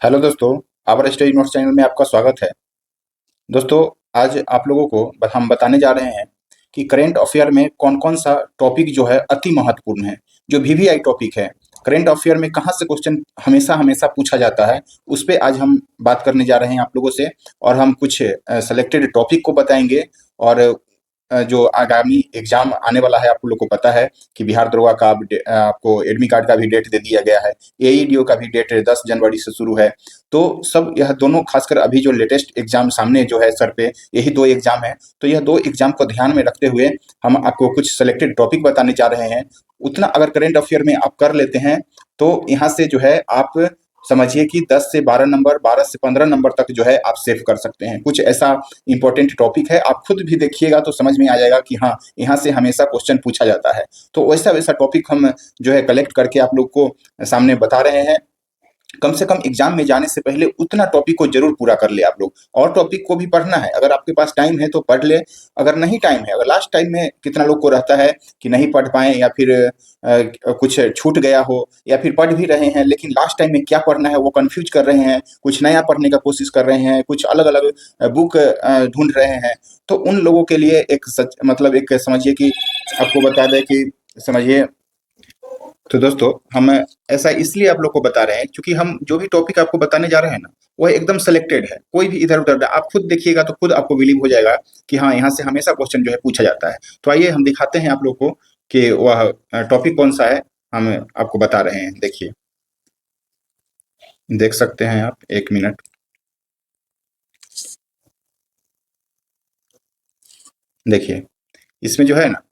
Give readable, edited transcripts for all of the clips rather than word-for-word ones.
Hello दोस्तों, our study notes channel में आपका स्वागत है। दोस्तों, आज आप लोगों को हम बताने जा रहे हैं कि करेंट अफेयर में कौन-कौन सा टॉपिक जो है अति महत्वपूर्ण है। जो वीवीआई टॉपिक है, करेंट अफेयर में कहाँ से क्वेश्चन हमेशा-हमेशा पूछा जाता है, उस पे आज हम बात करने जा रहे हैं आप लोगों से। और हम कुछ सेलेक्टेड टॉपिक को बताएँगे। और जो आगामी एग्ज़ाम आने वाला है, आप लोग को पता है कि बिहार दरोगा का अब आपको एडमिट कार्ड का भी डेट दे दिया गया है। एईडीओ का भी डेट 10 जनवरी से शुरू है। तो सब यह दोनों खासकर अभी जो लेटेस्ट एग्ज़ाम सामने जो है सर पे, यही 2 एग्ज़ाम हैं। तो यह 2 एग्ज़ाम को ध्यान में रखते हुए हम आपको कुछ सेलेक्टेड टॉपिक बताने जा रहे हैं। उतना अगर करंट अफेयर में आप कर लेते हैं, तो यहाँ से जो है आप समझिए कि 10 से 12 नंबर, 12 से 15 नंबर तक जो है आप सेव कर सकते हैं। कुछ ऐसा इम्पोर्टेंट टॉपिक है, आप खुद भी देखिएगा तो समझ में आ जाएगा कि हाँ, यहाँ से हमेशा क्वेश्चन पूछा जाता है। तो वैसा-वैसा टॉपिक हम जो है कलेक्ट करके आप लोग को सामने बता रहे हैं। कम से कम एग्जाम में जाने से पहले उतना टॉपिक को जरूर पूरा कर ले आप लोग। और टॉपिक को भी पढ़ना है, अगर आपके पास टाइम है तो पढ़ ले। अगर नहीं टाइम है, अगर लास्ट टाइम में कितना लोग को रहता है कि नहीं पढ़ पाए, या फिर कुछ छूट गया हो, या फिर पढ़ भी रहे हैं लेकिन लास्ट टाइम में क्या पढ़ना है वो कंफ्यूज कर रहे हैं, कुछ नया पढ़ने का कोशिश कर रहे हैं, कुछ अलग अलग बुक ढूंढ रहे हैं। तो उन लोगों के लिए एक सच मतलब एक समझिए कि आपको बता दें कि समझिए। तो दोस्तों, हम ऐसा इसलिए आप लोग को बता रहे हैं क्योंकि हम जो भी टॉपिक आपको बताने जा रहे हैं ना, वह एकदम सेलेक्टेड है। कोई भी इधर-उधर आप खुद देखिएगा तो खुद आपको बिलीव हो जाएगा कि हाँ, यहाँ से हमेशा क्वेश्चन जो है पूछा जाता है। तो आइए हम दिखाते हैं आप लोग को कि वह टॉपिक कौन-सा है, हम आपको बता रहे हैं। देखिए, देख सकते हैं आप, 1 मिनट। देखिए, इसमें जो है ना,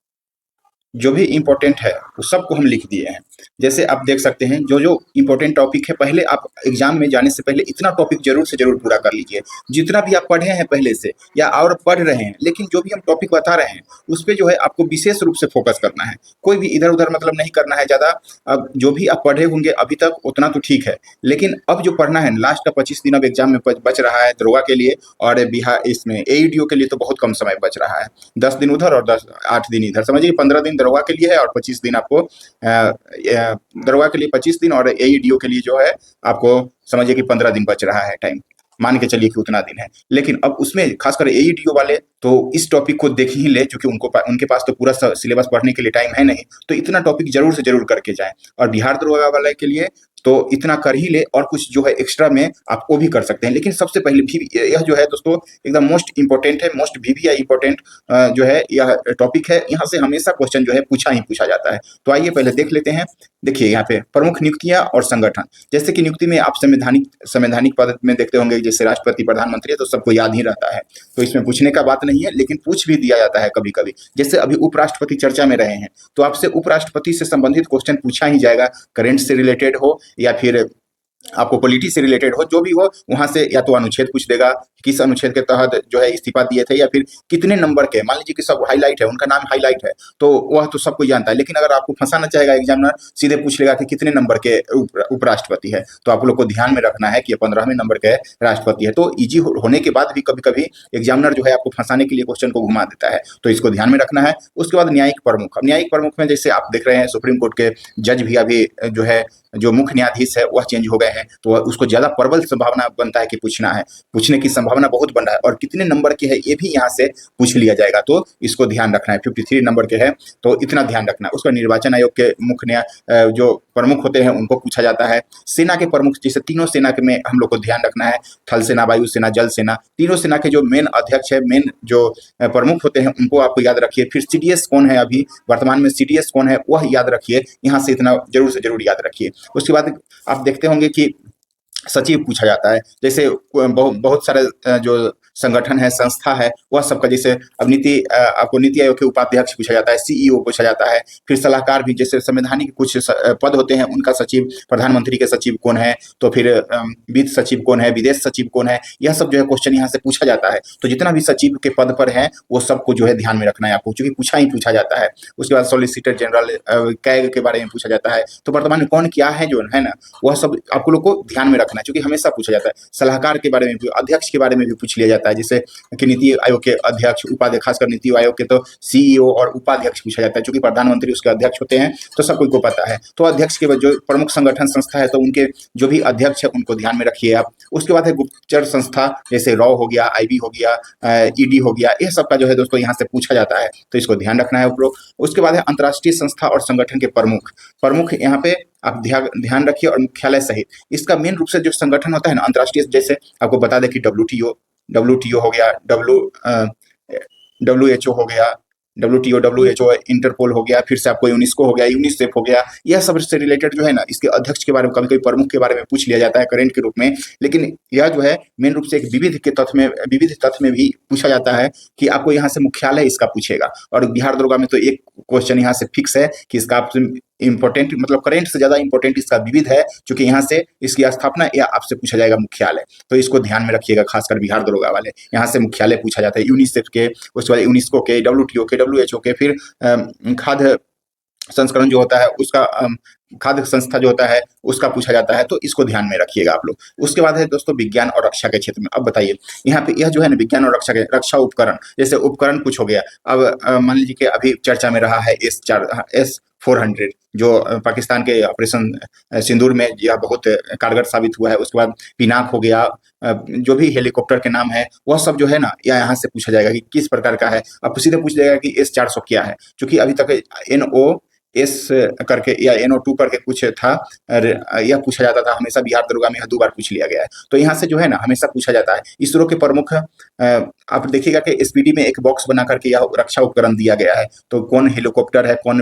जो भी इम्पोर्टेंट है वो सबको हम लिख दिए हैं। जैसे आप देख सकते हैं, जो जो इम्पोर्टेंट टॉपिक है, पहले आप एग्जाम में जाने से पहले इतना टॉपिक जरूर से जरूर पूरा कर लीजिए। जितना भी आप पढ़े हैं पहले से या और पढ़ रहे हैं, लेकिन जो भी हम टॉपिक बता रहे हैं उस पे जो है आपको विशेष रूप से फोकस करना है। कोई भी इधर उधर मतलब नहीं करना है ज़्यादा। अब जो भी आप पढ़े होंगे अभी तक उतना तो ठीक है, लेकिन अब जो पढ़ना है, लास्ट का 25 दिन अब एग्जाम में बच रहा है दरोगा के लिए। और बिहार इसमें एईडीओ के लिए तो बहुत कम समय बच रहा है। 10 दिन उधर और 8 दिन इधर, समझिए 15 दिन दरोगा के लिए है और 25 दिन आपको दरोगा के लिए 25 दिन, और एईडीओ के लिए जो है आपको समझिए कि 15 दिन बच रहा है टाइम। मान के चलिए कि उतना दिन है। लेकिन अब उसमें खासकर एईडीओ वाले तो इस टॉपिक को देख ही ले, क्योंकि उनके पास तो पूरा सिलेबस पढ़ने के लिए टाइम है नहीं। तो इतना टॉपिक जरूर से जरूर करके जाएं। और बिहार दरोगा वाले के लिए तो इतना कर ही ले, और कुछ जो है एक्स्ट्रा में आप वो भी कर सकते हैं। लेकिन सबसे पहले भी यह जो है दोस्तों एकदम मोस्ट इंपॉर्टेंट है, मोस्ट वीवीआई इंपॉर्टेंट जो है यह टॉपिक है। यहाँ से हमेशा क्वेश्चन जो है पूछा ही पूछा जाता है। तो आइए पहले देख लेते हैं। देखिए यहाँ पे प्रमुख नियुक्तियां और संगठन। जैसे कि नियुक्ति में आप संवैधानिक संवैधानिक पद में देखते होंगे, जैसे राष्ट्रपति, प्रधानमंत्री है, तो सबको याद ही रहता है। तो इसमें पूछने का बात नहीं है, लेकिन पूछ भी दिया जाता है कभी कभी। जैसे अभी उपराष्ट्रपति चर्चा में रहे हैं, तो आपसे उपराष्ट्रपति से संबंधित क्वेश्चन पूछा ही जाएगा। करेंट से रिलेटेड हो या फिर आपको पॉलिटी से रिलेटेड हो, जो भी हो, वहां से या तो अनुच्छेद पूछ देगा, किस अनुच्छेद के तहत जो है इस्तीफा दिए थे, या फिर कितने नंबर के, मान लीजिए कि सब हाईलाइट है, उनका नाम हाईलाइट है, तो वह तो सब कोई जानता है। लेकिन अगर आपको फंसाना चाहेगा एग्जामिनर, सीधे पूछ लेगा कि कितने नंबर के उपराष्ट्रपति है, तो आप लोग को ध्यान में रखना है कि 15वें नंबर के राष्ट्रपति है। तो ईजी होने के बाद भी कभी कभी एग्जामिनर जो है आपको फंसाने के लिए क्वेश्चन को घुमा देता है, तो इसको ध्यान में रखना है। उसके बाद न्यायिक प्रमुख। अब न्यायिक प्रमुख में जैसे आप देख रहे हैं, सुप्रीम कोर्ट के जज भी अभी जो है, जो मुख्य न्यायाधीश है वह चेंज हो गए हैं, तो उसको ज्यादा प्रबल संभावना बनता है कि पूछना है, पूछने की संभावना बहुत बन रहा है। और कितने नंबर के है ये भी यहाँ से पूछ लिया जाएगा, तो इसको ध्यान रखना है। 53 नंबर के है तो इतना ध्यान रखना है। उसका निर्वाचन आयोग के मुख्य जो प्रमुख होते हैं उनको पूछा जाता है। सेना के प्रमुख, जैसे तीनों सेना के में हम लोग को ध्यान रखना है, थल सेना, वायु सेना, जल सेना, तीनों सेना के जो मेन अध्यक्ष है, मेन जो प्रमुख होते हैं, उनको आपको याद रखिए। फिर सीडीएस कौन है, अभी वर्तमान में सीडीएस कौन है वह याद रखिए। यहाँ से इतना जरूर से जरूर याद रखिए। उसके बाद आप देखते होंगे कि सचिव पूछा जाता है। जैसे बहुत सारे जो संगठन है, संस्था है, वह सबका, जैसे अब आपको नीति आयोग के उपाध्यक्ष पूछा जाता है, सीईओ पूछा जाता है। फिर सलाहकार भी, जैसे संवैधानिक कुछ पद होते हैं उनका सचिव, प्रधानमंत्री के सचिव कौन है, तो फिर वित्त सचिव कौन है, विदेश सचिव कौन है, यह सब जो है क्वेश्चन यहाँ से पूछा जाता है। तो जितना भी सचिव के पद पर है वो सबको जो है ध्यान में रखना है आपको, क्योंकि पूछा ही पूछा जाता है। उसके बाद सॉलिसिटर जनरल, कैग के बारे में पूछा जाता है। तो वर्तमान में कौन क्या है जो है ना, वह सब आपको लोग को ध्यान में रखना है, क्योंकि हमेशा पूछा जाता है। सलाहकार के बारे में भी, अध्यक्ष के बारे में भी पूछ लिया जाता जाता है, जैसे कि नीति आयोग के अध्यक्ष, उपाध्यक्ष, खासकर नीति आयोग के तो सीईओ और उपाध्यक्ष पूछा जाता है, चूंकि प्रधानमंत्री उसके अध्यक्ष होते हैं तो सब कोई को पता है। तो अध्यक्ष के जो प्रमुख संगठन संस्था है तो उनके जो भी अध्यक्ष है उनको ध्यान में रखिए आप। उसके बाद है गुप्तचर संस्था, जैसे रॉ हो गया, आईबी हो गया, ईडी हो गया, ये सब का जो है दोस्तों यहाँ से पूछा जाता है, तो इसको ध्यान रखना है आप लोग। उसके बाद है अंतर्राष्ट्रीय संस्था और संगठन के प्रमुख। प्रमुख यहाँ पे आप ध्यान रखिए, और मुख्यालय सहित। इसका मेन रूप से जो संगठन होता है ना अंतर्राष्ट्रीय, जैसे आपको बता दें कि डब्ल्यूटीओ हो गया, डब्ल्यूएचओ हो गया, डब्ल्यूएचओ, इंटरपोल हो गया, फिर से आपको यूनेस्को हो गया, यूनिसेफ हो गया, यह सब से रिलेटेड जो है ना, इसके अध्यक्ष के बारे में, कभी कभी प्रमुख के बारे में पूछ लिया जाता है करेंट के रूप में। लेकिन यह जो है मेन रूप से एक विविध तथ्य में भी पूछा जाता है कि आपको यहाँ से मुख्यालय इसका पूछेगा। और बिहार दरोगा में तो एक क्वेश्चन यहाँ से फिक्स है कि इसका आपसे इंपॉर्टेंट, मतलब करेंट से ज्यादा इंपॉर्टेंट इसका विविध है, क्योंकि यहाँ से इसकी स्थापना या आपसे पूछा जाएगा मुख्यालय, तो इसको ध्यान में रखिएगा, खासकर बिहार दरोगा वाले। यहाँ से मुख्यालय पूछा जाता है यूनिसेफ के, उसके बाद यूनेस्को के, डब्ल्यूटीओ के, डब्ल्यूएचओ के, फिर खाद्य संस्करण जो होता है उसका, खाद्य संस्था जो होता है उसका पूछा जाता है, तो इसको ध्यान में रखिएगा आप लोग। उसके बाद है दोस्तों विज्ञान और रक्षा के क्षेत्र में। अब बताइए यहाँ पे, यह जो है ना विज्ञान और रक्षा उपकरण, जैसे उपकरण कुछ हो गया। अब मान लीजिए कि अभी चर्चा में रहा है S-400, जो पाकिस्तान के ऑपरेशन सिंदूर में यह बहुत कारगर साबित हुआ है। उसके बाद पिनाक हो गया, जो भी हेलीकॉप्टर के नाम है वह सब जो है ना, या यहाँ से पूछा जाएगा कि किस प्रकार का है। अब सीधे पूछ जाएगा कि S-400 क्या है, क्योंकि अभी तक NOS करके या NO2 करके कुछ था, यह पूछा जाता था हमेशा बिहार दरोगा में, 2 बार पूछ लिया गया है। तो यहाँ से जो है ना हमेशा पूछा जाता है। इसरो के प्रमुख, आप देखिएगा कि एसपीडी में एक बॉक्स बना करके यह रक्षा उपकरण दिया गया है, तो कौन हेलीकॉप्टर है, कौन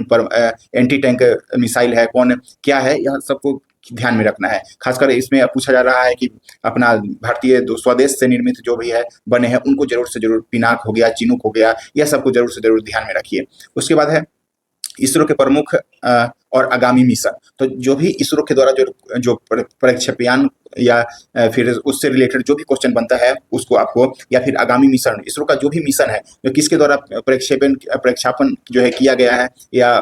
एंटी टैंक मिसाइल है, कौन क्या है, यह सबको ध्यान में रखना है। खासकर इसमें पूछा जा रहा है कि अपना भारतीय स्वदेश से निर्मित जो भी है बने हैं उनको जरूर से जरूर, पिनाक हो गया, चिनूक हो गया, यह सबको जरूर से जरूर ध्यान में रखिए। उसके बाद है इसरो के प्रमुख और आगामी मिशन। तो जो भी इसरो के द्वारा जो प्रक्षेपयान या फिर उससे रिलेटेड जो भी क्वेश्चन बनता है उसको आपको, या फिर आगामी मिशन, इसरो का जो भी मिशन है जो किसके द्वारा प्रक्षेपण जो है किया गया है, या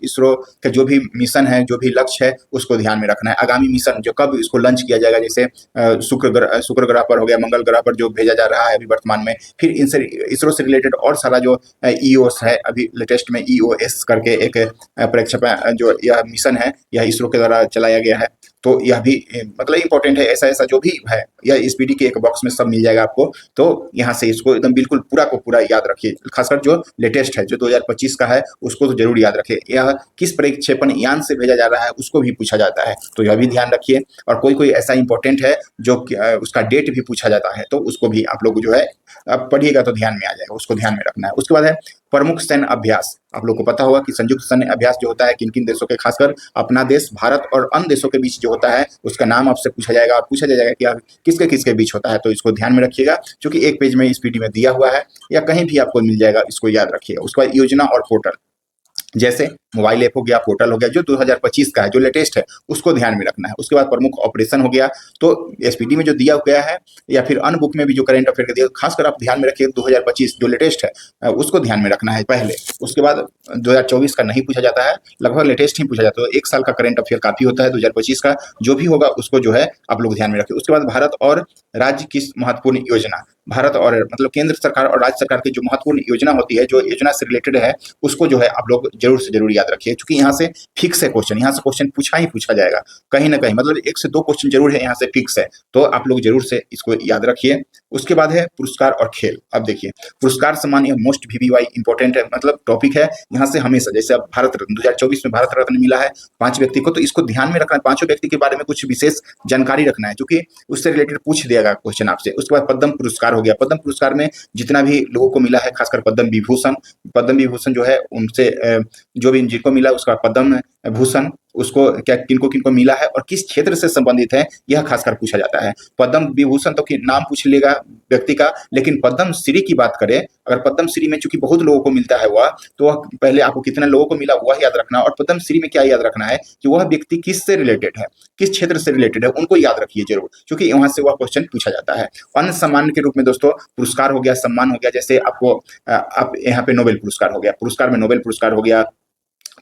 इसरो का जो भी मिशन है, जो भी लक्ष्य है, उसको ध्यान में रखना है। आगामी मिशन जो कब इसको लॉन्च किया जाएगा, जैसे शुक्र ग्रह पर हो गया, मंगल ग्रह पर जो भेजा जा रहा है अभी वर्तमान में। फिर इनसे इसरो से रिलेटेड और सारा जो EOS है, अभी लेटेस्ट में EOS करके एक प्रक्षेपण जो यह मिशन है, यह इसरो के द्वारा चलाया गया है, तो यह भी मतलब इंपॉर्टेंट है। ऐसा जो भी है यह एसपीडी के एक बॉक्स में सब मिल जाएगा आपको, तो यहाँ से इसको एकदम बिल्कुल पूरा को पूरा याद रखिए। खासकर जो लेटेस्ट है, जो 2025 का है, उसको तो जरूर याद रखिए। यह किस प्रक्षेपण यान से भेजा जा रहा है उसको भी पूछा जाता है, तो यह भी ध्यान रखिए। और कोई ऐसा इंपॉर्टेंट है जो उसका डेट भी पूछा जाता है, तो उसको भी आप लोग जो है अब पढ़िएगा तो ध्यान में आ जाएगा, उसको ध्यान में रखना है। उसके बाद है प्रमुख सैन्य अभ्यास। आप लोग को पता होगा कि संयुक्त सैन्य अभ्यास जो होता है किन किन देशों के, खासकर अपना देश भारत और अन्य देशों के बीच जो होता है, उसका नाम आपसे पूछा जाएगा, और पूछा जाएगा कि किसके किसके बीच होता है, तो इसको ध्यान में रखिएगा, क्योंकि एक पेज में इस पीडी में दिया हुआ है या कहीं भी आपको मिल जाएगा, इसको याद रखिएगा। उसके बाद योजना और पोर्टल, जैसे मोबाइल ऐप हो गया, पोर्टल हो गया, जो 2025 का है, जो लेटेस्ट है, उसको ध्यान में रखना है। उसके बाद प्रमुख ऑपरेशन हो गया, तो एसपीडी में जो दिया गया है या फिर अन्य बुक में भी जो करंट अफेयर का दिया, खासकर आप ध्यान में रखिए 2025 जो लेटेस्ट है उसको ध्यान में रखना है पहले। उसके बाद 2024 का नहीं पूछा जाता है, लगभग लेटेस्ट ही पूछा जाता है। तो 1 साल का करंट अफेयर काफी होता है, 2025 का जो भी होगा उसको जो है आप लोग ध्यान में रखिए। उसके बाद भारत और राज्य की महत्वपूर्ण योजना, भारत और मतलब केंद्र सरकार और राज्य सरकार की जो महत्वपूर्ण योजना होती है, जो योजना से रिलेटेड है, उसको जो है आप लोग जरूर से जरूर याद रखिए, क्योंकि यहाँ से फिक्स है क्वेश्चन, यहाँ से क्वेश्चन पूछा जाएगा कहीं ना कहीं, मतलब 1 से 2 क्वेश्चन जरूर है यहाँ से फिक्स है, तो आप लोग जरूर से इसको याद रखिए। उसके बाद है पुरस्कार और खेल। अब देखिए पुरस्कार सम्मान, यह मोस्ट VVY इंपॉर्टेंट है, मतलब टॉपिक है यहाँ से हमेशा। जैसे अब भारत रत्न 2024 में भारत रत्न मिला है 5 व्यक्ति को, तो इसको ध्यान में रखना है। 5 व्यक्ति के बारे में कुछ विशेष जानकारी रखना है, क्योंकि उससे रिलेटेड पूछ दिएगा क्वेश्चन आपसे। उसके बाद पद्म पुरस्कार हो गया, पद्म पुरस्कार में जितना भी लोगों को मिला है, खासकर पद्म विभूषण जो है उनसे जो भी जिनको मिला उसका पद्म भूषण, उसको क्या किनको मिला है और किस क्षेत्र से संबंधित है, यह खासकर पूछा जाता है। पद्म विभूषण तो नाम पूछ लेगा व्यक्ति का, लेकिन पद्म श्री की बात करें, अगर पद्म श्री में चूंकि बहुत लोगों को मिलता है वह, तो वह पहले आपको कितने लोगों को मिला वह याद रखना, और पद्म श्री में क्या याद रखना है कि वह व्यक्ति किससे रिलेटेड है, किस क्षेत्र से रिलेटेड है, उनको याद रखिए जरूर, क्योंकि वहां से वह क्वेश्चन पूछा जाता है। अन्य सम्मान के रूप में दोस्तों पुरस्कार हो गया, सम्मान हो गया, जैसे आपको आप यहाँ पे नोबेल पुरस्कार हो गया, पुरस्कार में नोबेल पुरस्कार हो गया,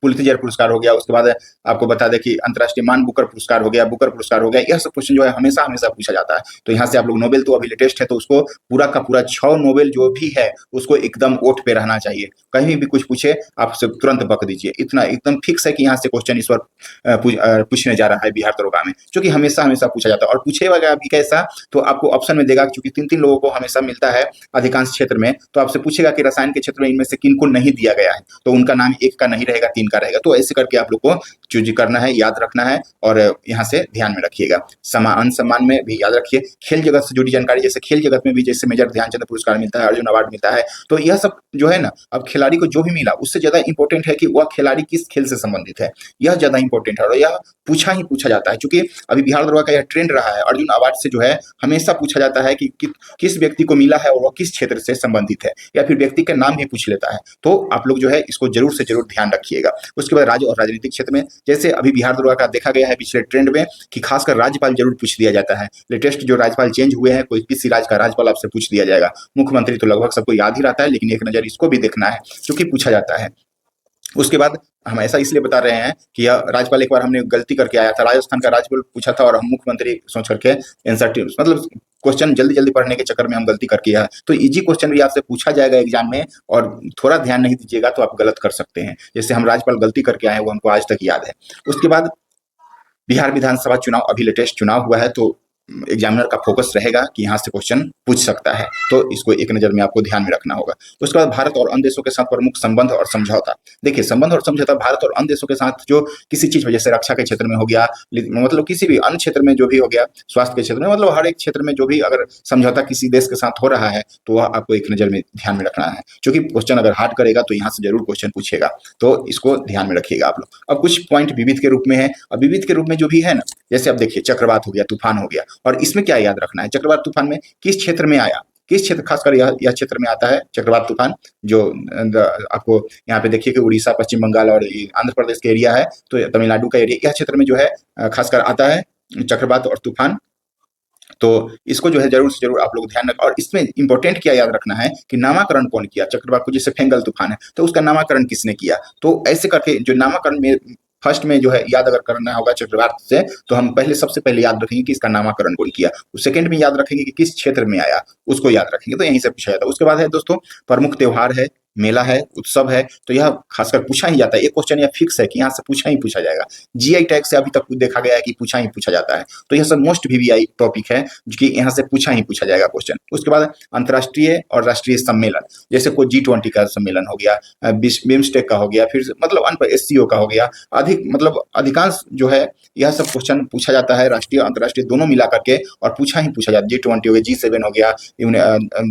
पुलित्जर पुरस्कार हो गया, उसके बाद आपको बता दें कि अंतर्राष्ट्रीय मान बुकर पुरस्कार हो गया, बुकर पुरस्कार हो गया, यह सब क्वेश्चन जो है हमेशा हमेशा पूछा जाता है। तो यहाँ से आप लोग नोबेल तो अभी लेटेस्ट है, तो उसको पूरा का पूरा 6 नोबेल जो भी है उसको एकदम ओठ पे रहना चाहिए। कहीं भी कुछ पूछे आप उसे तुरंत बक दीजिए, इतना एकदम फिक्स है कि यहाँ से क्वेश्चन इस बार पूछने जा रहा है बिहार दरोगा में, जो कि हमेशा हमेशा पूछा जाता है। और पूछेगा भी कैसा, तो आपको ऑप्शन में देगा, क्योंकि 3-3 लोगों को हमेशा मिलता है अधिकांश क्षेत्र में, तो आपसे पूछेगा कि रसायन के क्षेत्र में इनमें से किनको नहीं दिया गया है, तो उनका नाम 1 का नहीं रहेगा, 3 का रहेगा। तो ऐसे करके आप लोग को चूज करना है, याद रखना है, और यहाँ से ध्यान में रखिएगा। सम्मान सम्मान में भी याद रखिए। खेल जगत से जुड़ी जानकारी, जैसे खेल जगत में भी जैसे मेजर ध्यानचंद पुरस्कार मिलता है, अर्जुन अवार्ड मिलता है, तो यह सब जो है ना, अब खिलाड़ी को जो भी मिला उससे ज्यादा इंपॉर्टेंट है कि वह खिलाड़ी किस खेल से संबंधित है, यह ज्यादा इंपॉर्टेंट है। और यह पूछा ही पूछा जाता है, क्योंकि अभी बिहार दरोगा का यह ट्रेंड रहा है, अर्जुन अवार्ड से जो है हमेशा पूछा जाता है कि किस व्यक्ति को मिला है और वह किस क्षेत्र से संबंधित है, या फिर व्यक्ति का नाम भी पूछ लेता है। तो आप लोग जो है इसको जरूर से जरूर ध्यान रखिएगा। उसके बाद राज्य और राजनीतिक क्षेत्र में, जैसे अभी बिहार दरोगा का देखा गया है पिछले ट्रेंड में कि खासकर राज्यपाल जरूर पूछ दिया जाता है। लेटेस्ट जो राज्यपाल चेंज हुए हैं, कोई किसी राज्य का राज्यपाल आपसे पूछ दिया जाएगा। मुख्यमंत्री तो लगभग सबको याद ही रहता है, लेकिन एक नजर इसको भी देखना है, क्योंकि पूछा जाता है। उसके बाद हम ऐसा इसलिए बता रहे हैं कि यह राज्यपाल, एक बार हमने गलती करके आया था, राजस्थान का राज्यपाल पूछा था और हम मुख्यमंत्री सोच करके आंसर मतलब क्वेश्चन जल्दी जल्दी पढ़ने के चक्कर में हम गलती करके आया। तो इजी क्वेश्चन भी आपसे पूछा जाएगा एग्जाम में, और थोड़ा ध्यान नहीं दीजिएगा तो आप गलत कर सकते हैं। जैसे हम राज्यपाल गलती करके आए, वो हमको आज तक याद है। उसके बाद बिहार विधानसभा चुनाव, अभी लेटेस्ट चुनाव हुआ है, तो एग्जामिनर का फोकस रहेगा कि यहाँ से क्वेश्चन पूछ सकता है, तो इसको एक नज़र में आपको ध्यान में रखना होगा। उसके बाद भारत और अन्य देशों के साथ प्रमुख संबंध और समझौता। देखिए, संबंध और समझौता भारत और अन्य देशों के साथ जो किसी चीज में, जैसे रक्षा के क्षेत्र में हो गया, मतलब किसी भी अन्य क्षेत्र में जो भी हो गया, स्वास्थ्य के क्षेत्र में, मतलब हर एक क्षेत्र में जो भी अगर समझौता किसी देश के साथ हो रहा है, तो वह आपको एक नज़र में ध्यान में रखना है, क्योंकि क्वेश्चन अगर हार्ड करेगा तो यहाँ से जरूर क्वेश्चन पूछेगा, तो इसको ध्यान में रखिएगा आप लोग। अब कुछ पॉइंट विविध के रूप में है, और विविध के रूप में जो भी है ना, जैसे अब देखिए चक्रवात हो गया, तूफान हो गया, और इसमें क्या याद रखना है, चक्रवात तूफान में किस क्षेत्र में आया, किस क्षेत्र, खासकर यह क्षेत्र में आता है चक्रवात तूफान, जो आपको यहाँ पे देखिए कि उड़ीसा, पश्चिम बंगाल और आंध्र प्रदेश के एरिया है, तो तमिलनाडु का एरिया, यह क्षेत्र में जो है खासकर आता है चक्रवात और तूफान। तो इसको जो है जरूर से जरूर आप लोग ध्यान रखें। और इसमें इंपॉर्टेंट क्या याद रखना है कि नामाकरण कौन किया चक्रवात को, जैसे फेंगल तूफान है तो उसका नामाकरण किसने किया, तो ऐसे करके जो नामाकरण में फर्स्ट में जो है याद अगर करना होगा चक्रवात से, तो हम पहले सबसे पहले याद रखेंगे कि इसका नामाकरण कौन किया, सेकंड में याद रखेंगे कि किस क्षेत्र में आया, उसको याद रखेंगे, तो यहीं से पूछा जाता है। उसके बाद है दोस्तों प्रमुख त्योहार है, मेला है, उत्सव है, तो यह खासकर पूछा ही जाता है। एक क्वेश्चन यह फिक्स है कि यहाँ से पूछा ही पूछा जाएगा। जीआई टैग से अभी तक देखा गया है कि पूछा ही पूछा जाता है, तो यह सब मोस्ट वीवीआई टॉपिक है जो कि यहाँ से पूछा ही पूछा जाएगा क्वेश्चन। उसके बाद अंतर्राष्ट्रीय और राष्ट्रीय सम्मेलन, जैसे कोई G20 का सम्मेलन हो गया, बिम्स्टेक का हो गया, फिर मतलब एससीओ का हो गया, अधिक मतलब अधिकांश जो है यह सब क्वेश्चन पूछा जाता है, राष्ट्रीय अंतर्राष्ट्रीय दोनों मिला करके, और पूछा ही पूछा जाता है। G20 हो गया, G7 हो गया,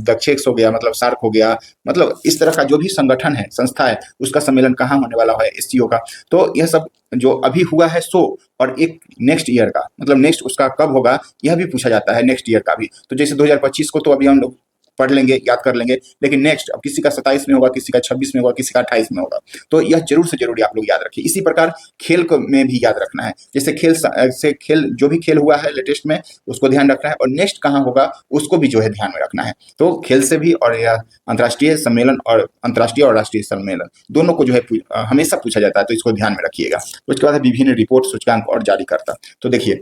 दक्षेक्स हो गया, मतलब सार्क हो गया, मतलब इस तरह का जो भी संगठन है, संस्था है, उसका सम्मेलन कहाँ होने वाला है, एससीओ का। तो यह सब जो अभी हुआ है सो, और एक नेक्स्ट ईयर का, मतलब नेक्स्ट उसका कब होगा यह भी पूछा जाता है, नेक्स्ट ईयर का भी। तो जैसे 2025 को तो अभी हम लोग पढ़ लेंगे, याद कर लेंगे, लेकिन नेक्स्ट अब किसी का 27 में होगा, किसी का 26 में होगा, किसी का 28 में होगा, तो यह जरूर से जरूर आप लोग याद रखिए। इसी प्रकार खेल को में भी याद रखना है, जैसे खेल जो भी खेल हुआ है लेटेस्ट में उसको ध्यान रखना है, और नेक्स्ट कहाँ होगा उसको भी जो है ध्यान में रखना है। तो खेल से भी, और यह अंतर्राष्ट्रीय सम्मेलन और अंतर्राष्ट्रीय और राष्ट्रीय सम्मेलन दोनों को जो है हमेशा पूछा जाता है, तो इसको ध्यान में रखिएगा। उसके बाद विभिन्न रिपोर्ट, सूचकांक और जारी करता। तो देखिए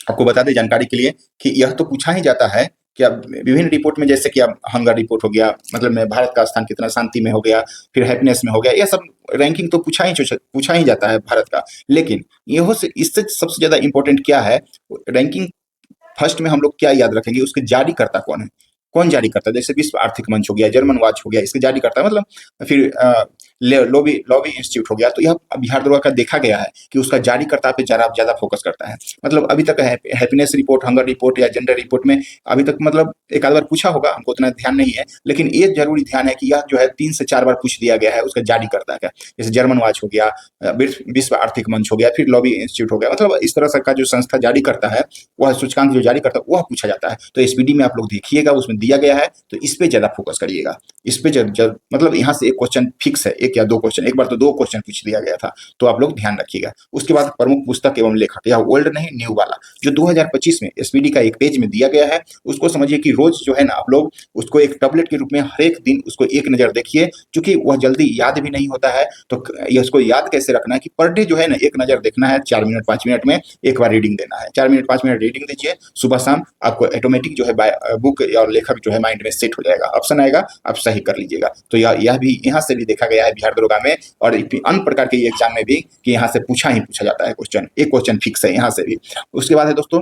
आपको बता दें जानकारी के लिए कि यह तो पूछा ही जाता है कि अब विभिन्न रिपोर्ट में, जैसे कि अब हंगर रिपोर्ट हो गया, मतलब में भारत का स्थान कितना शांति में हो गया, फिर हैप्पीनेस में हो गया, यह सब रैंकिंग तो पूछा ही जाता है भारत का। लेकिन यह से इससे सबसे ज्यादा इंपॉर्टेंट क्या है, रैंकिंग फर्स्ट में हम लोग क्या याद रखेंगे, उसके जारीकर्ता कौन है, कौन जारी करता है। जैसे विश्व आर्थिक मंच हो गया, जर्मन वॉच हो गया, इसके जारी करता है, मतलब फिर लॉबी इंस्टीट्यूट हो गया। तो यह बिहार दरोगा का देखा गया है कि उसका जारीकर्ता पे ज्यादा फोकस करता है। मतलब अभी तक हैप्पीनेस रिपोर्ट, हंगर रिपोर्ट या जेंडर रिपोर्ट में अभी तक मतलब एक आध बार पूछा होगा, हमको उतना ध्यान नहीं है, लेकिन ये जरूरी ध्यान है कि यह जो है 3 से 4 बार पूछ दिया गया है उसका जारीकर्ता का। जैसे जर्मन वॉच हो गया, विश्व आर्थिक मंच हो गया, फिर लॉबी इंस्टीट्यूट हो गया, मतलब इस तरह का जो संस्था जारी करता है, वह सूचकांक जो जारी करता है वह पूछा जाता है। तो एसपीडी में आप लोग देखिएगा, उसमें दिया गया है तो इस पे ज्यादा फोकस करिएगा। इस पे मतलब यहाँ से एक क्वेश्चन फिक्स है, एक या दो क्वेश्चन, एक बार तो 2 क्वेश्चन पूछ दिया गया था, तो आप लोग ध्यान रखिएगा। उसके बाद प्रमुख पुस्तक एवं लेखक, या ओल्ड नहीं न्यू वाला, जो 2025 में एसपीडी का एक पेज में दिया गया है, उसको समझिए कि रोज जो है ना आप लोग उसको एक टैबलेट के रूप में हर एक दिन उसको एक नजर देखिए, क्योंकि वह जल्दी याद भी नहीं होता है। तो ये उसको याद कैसे रखना है कि पर डे जो है ना एक नजर देखना है, 4 मिनट 5 मिनट में एक बार रीडिंग देना है। 4 मिनट 5 मिनट रीडिंग दीजिए सुबह शाम, आपको ऑटोमेटिक जो है बुक और लेखक जो है माइंड में सेट हो जाएगा, ऑप्शन आएगा, आप सही कर लीजिएगा। तो यह भी यहाँ से भी देखा गया है बिहार दरोगा में और अन्य प्रकार के एग्जाम में भी कि यहाँ से पूछा ही पूछा जाता है क्वेश्चन, एक क्वेश्चन फिक्स है यहाँ से भी। उसके बाद है दोस्तों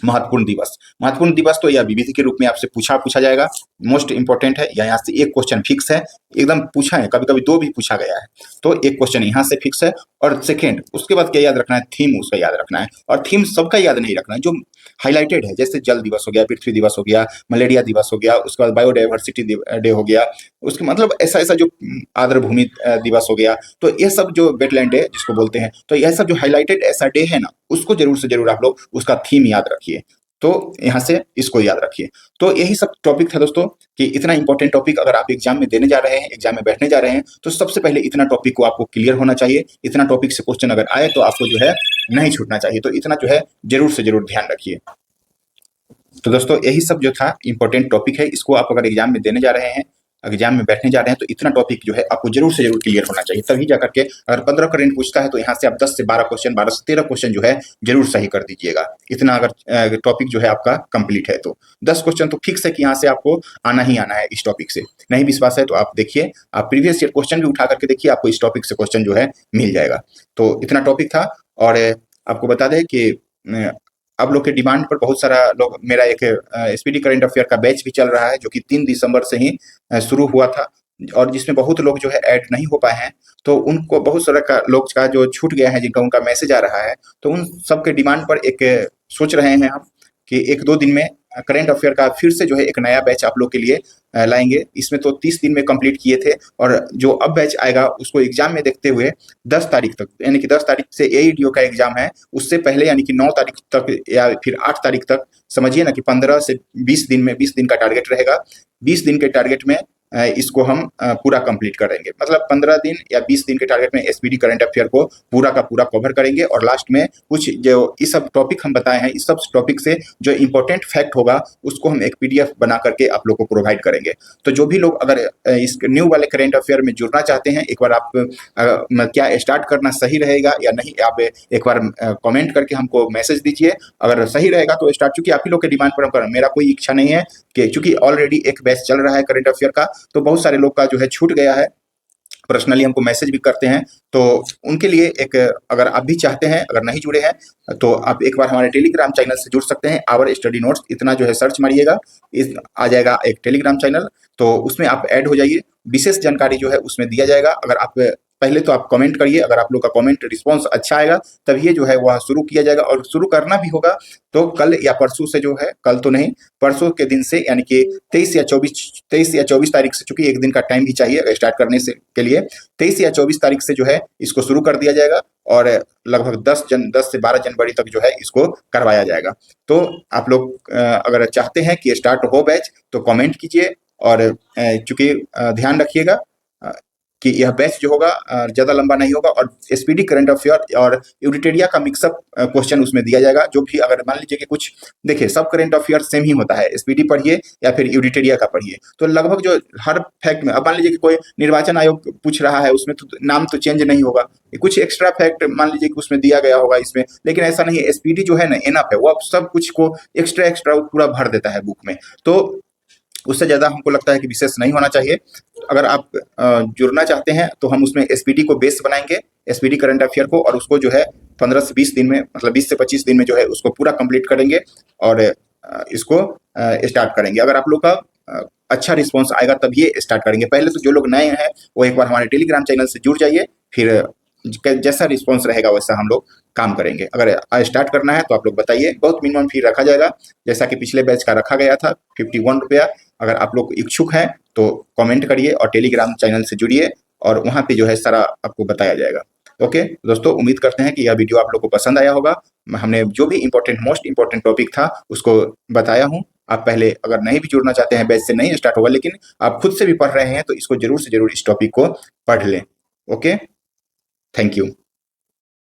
महत्वपूर्ण दिवस। महत्वपूर्ण दिवस तो यह विविध के रूप में आपसे पूछा जाएगा, मोस्ट इंपॉर्टेंट है, यहाँ से एक क्वेश्चन फिक्स है, एकदम पूछा है, कभी कभी 2 भी पूछा गया है, तो एक क्वेश्चन यहाँ से फिक्स है। और सेकेंड उसके बाद क्या याद रखना है, थीम उसका याद रखना है, और थीम सबका याद नहीं रखना है, जो हाईलाइटेड है, जैसे जल दिवस हो गया, पृथ्वी दिवस हो गया, मलेरिया दिवस हो गया, उसके बाद बायोडाइवर्सिटी डे हो गया, उसके मतलब ऐसा ऐसा जो आर्द्र भूमि दिवस हो गया, तो ये सब जो वेटलैंड डे जिसको बोलते हैं, तो यह सब जो हाईलाइटेड ऐसा डे है ना, उसको जरूर से जरूर आप लोग उसका थीम याद रखिए। तो यहाँ से इसको याद रखिए। तो यही सब टॉपिक था दोस्तों, कि इतना इंपॉर्टेंट टॉपिक अगर आप एग्जाम में देने जा रहे हैं, एग्जाम में बैठने जा रहे हैं, तो सबसे पहले इतना टॉपिक को आपको क्लियर होना चाहिए। इतना टॉपिक से क्वेश्चन अगर आए तो आपको जो है नहीं छूटना चाहिए, तो इतना जो है जरूर से जरूर ध्यान रखिए। तो दोस्तों यही सब जो था इंपॉर्टेंट टॉपिक है, इसको आप अगर एग्जाम में देने जा रहे हैं, एग्जाम में बैठने जा रहे हैं, तो इतना टॉपिक जो है आपको जरूर से जरूर क्लियर होना चाहिए, तभी जाकर के अगर 15 करेंट पूछता है तो यहाँ से आप 10 से 12 क्वेश्चन, 12 से 13 क्वेश्चन जो है जरूर सही कर दीजिएगा। इतना अगर टॉपिक जो है आपका कंप्लीट है तो 10 क्वेश्चन तो फिक्स है कि यहाँ से आपको आना ही आना है इस टॉपिक से। नहीं विश्वास है तो आप देखिए, आप प्रीवियस ईयर क्वेश्चन भी उठा करके देखिए, आपको इस टॉपिक से क्वेश्चन जो है मिल जाएगा। तो इतना टॉपिक था। और आपको बता दें कि आप लोग के डिमांड पर बहुत सारा लोग, मेरा एक एसपीडी करंट अफेयर का बैच भी चल रहा है, जो कि 3 दिसंबर से ही शुरू हुआ था, और जिसमें बहुत लोग जो है ऐड नहीं हो पाए हैं, तो उनको बहुत सारा लोग का जो छूट गया है, जिनका उनका मैसेज आ रहा है, तो उन सबके डिमांड पर एक सोच रहे हैं हम कि 1-2 दिन में करंट अफेयर का फिर से जो है एक नया बैच आप लोग के लिए लाएंगे। इसमें तो 30 दिन में कंप्लीट किए थे, और जो अब बैच आएगा उसको एग्जाम में देखते हुए 10 तारीख तक, यानी कि 10 तारीख से एईडीओ का एग्जाम है, उससे पहले यानी कि 9 तारीख तक या फिर 8 तारीख तक, समझिए ना कि 15 से 20 दिन में, 20 दिन का टारगेट रहेगा। 20 दिन के टारगेट में इसको हम पूरा कंप्लीट करेंगे, मतलब 15 दिन या 20 दिन के टारगेट में एसपीडी करंट अफेयर को पूरा का पूरा कवर करेंगे, और लास्ट में कुछ जो इस सब टॉपिक हम बताए हैं, इस सब टॉपिक से जो इंपॉर्टेंट फैक्ट होगा उसको हम एक पीडीएफ बना करके आप लोग को प्रोवाइड करेंगे। तो जो भी लोग अगर इस न्यू वाले करंट अफेयर में जुड़ना चाहते हैं, एक बार आप क्या स्टार्ट करना सही रहेगा या नहीं, आप एक बार कमेंट करके हमको मैसेज दीजिए। अगर सही रहेगा तो स्टार्ट, चूंकि आप ही लोग के डिमांड पर हम कर, मेरा कोई इच्छा नहीं है कि, चूंकि ऑलरेडी एक बैच चल रहा है करंट अफेयर का, तो बहुत सारे लोग का जो है छूट गया है, पर्सनली हमको मैसेज भी करते हैं, तो उनके लिए एक, अगर आप भी चाहते हैं, अगर नहीं जुड़े हैं, तो आप एक बार हमारे टेलीग्राम चैनल से जुड़ सकते हैं। आवर स्टडी नोट्स इतना जो है सर्च मारिएगा, इस आ जाएगा एक टेलीग्राम चैनल, तो उसमें आप ऐड हो जाइए। विशेष जानकारी जो है उसमें दिया जाएगा। अगर आप पहले तो आप कमेंट करिए, अगर आप लोग का कमेंट रिस्पांस अच्छा आएगा तभी ये जो है वह शुरू किया जाएगा, और शुरू करना भी होगा तो कल या परसों से, जो है कल तो नहीं, परसों के दिन से, यानी कि 23 या 24 तारीख से, चूंकि एक दिन का टाइम भी चाहिए स्टार्ट करने से के लिए, 23 या 24 तारीख से जो है इसको शुरू कर दिया जाएगा, और लगभग 10 से 12 जनवरी तक जो है इसको करवाया जाएगा। तो आप लोग अगर चाहते हैं कि स्टार्ट हो बैच, तो कमेंट कीजिए, और चूंकि ध्यान रखिएगा कि यह बैच जो होगा ज्यादा लंबा नहीं होगा, और एसपीडी करंट अफेयर और यूडिटेरिया का मिक्सअप क्वेश्चन उसमें दिया जाएगा। जो भी अगर मान लीजिए कि कुछ, देखिए सब करंट अफेयर सेम ही होता है, एसपीडी पढ़िए या फिर यूडिटेरिया का पढ़िए, तो लगभग जो हर फैक्ट में, अब मान लीजिए कि कोई निर्वाचन आयोग पूछ रहा है, उसमें तो नाम तो चेंज नहीं होगा, कुछ एक्स्ट्रा फैक्ट मान लीजिए कि उसमें दिया गया होगा इसमें, लेकिन ऐसा नहीं है। एसपीडी जो है ना एनफ है, वो अब सब कुछ को एक्स्ट्रा पूरा भर देता है बुक में, तो उससे ज्यादा हमको लगता है कि विशेष नहीं होना चाहिए। अगर आप जुड़ना चाहते हैं तो हम उसमें एसपीडी को बेस बनाएंगे, एसपीडी करंट अफेयर को, और उसको जो है 15 से 20 दिन में, मतलब 20 से 25 दिन में जो है उसको पूरा कंप्लीट करेंगे, और इसको स्टार्ट करेंगे। अगर आप लोग का अच्छा रिस्पॉन्स आएगा तब ये स्टार्ट करेंगे। पहले तो जो लोग नए हैं वो एक बार हमारे टेलीग्राम चैनल से जुड़ जाइए, फिर जैसा रिस्पॉन्स रहेगा वैसा हम लोग काम करेंगे। अगर स्टार्ट करना है तो आप लोग बताइए, बहुत मिनिमम फी रखा जाएगा, जैसा कि पिछले बैच का रखा गया था 51 रुपया। अगर आप लोग इच्छुक हैं तो कमेंट करिए और टेलीग्राम चैनल से जुड़िए, और वहाँ पे जो है सारा आपको बताया जाएगा। ओके दोस्तों, उम्मीद करते हैं कि यह वीडियो आप लोग को पसंद आया होगा। हमने जो भी मोस्ट इंपॉर्टेंट टॉपिक था उसको बताया हूँ। आप पहले अगर नहीं भी जुड़ना चाहते हैं, बैच से नहीं स्टार्ट होगा, लेकिन आप खुद से भी पढ़ रहे हैं तो इसको जरूर से जरूर इस टॉपिक को पढ़ लें। Okay, thank you.